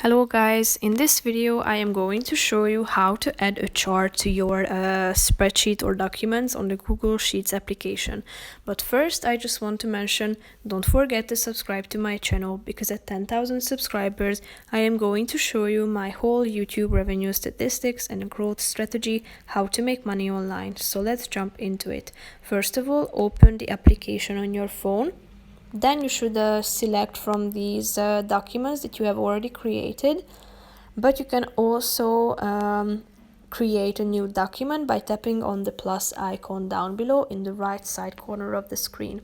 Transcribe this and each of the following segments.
Hello guys, in this video I am going to show you how to add a chart to your spreadsheet or documents on the Google Sheets application. But first I just want to mention, don't forget to subscribe to my channel because at 10,000 subscribers I am going to show you my whole YouTube revenue statistics and growth strategy, how to make money online. So let's jump into it. First of all, open the application on your phone. Then you should select from these documents that you have already created, but you can also create a new document by tapping on the plus icon down below in the right side corner of the screen.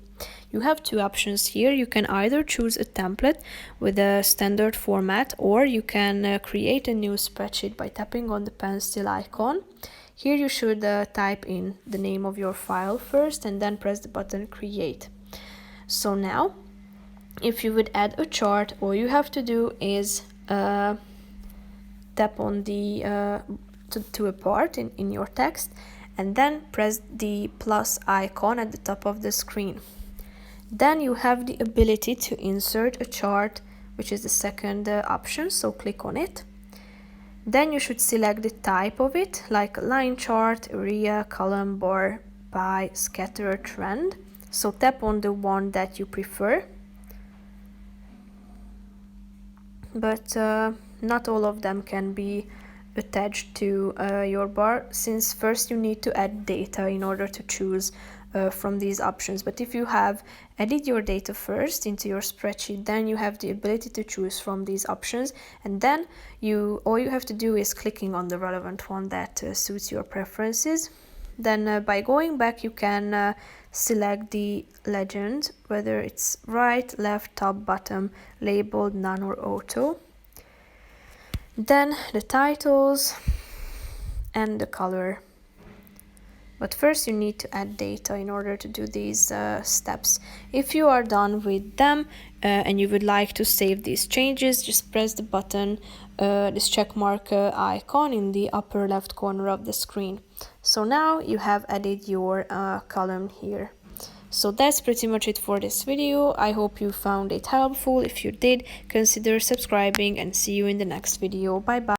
You have two options here. You can either choose a template with a standard format, or you can create a new spreadsheet by tapping on the pencil icon. Here you should type in the name of your file first and then press the button create. So now, if you would add a chart, all you have to do is tap on the to a part in your text and then press the plus icon at the top of the screen. Then you have the ability to insert a chart, which is the second option, so click on it. Then you should select the type of it, like a line chart, area, column, bar, pie, scatter, trend. So tap on the one that you prefer, but not all of them can be attached to your bar, since first you need to add data in order to choose from these options. But if you have added your data first into your spreadsheet, then you have the ability to choose from these options, and then all you have to do is clicking on the relevant one that suits your preferences. Then by going back, you can select the legend, whether it's right, left, top, bottom, labeled, none, or auto. Then the titles and the color. But first you need to add data in order to do these steps. If you are done with them and you would like to save these changes, just press the button, this check mark icon in the upper left corner of the screen. So now you have added your column here. So that's pretty much it for this video. I hope you found it helpful. If you did, consider subscribing and see you in the next video. Bye bye.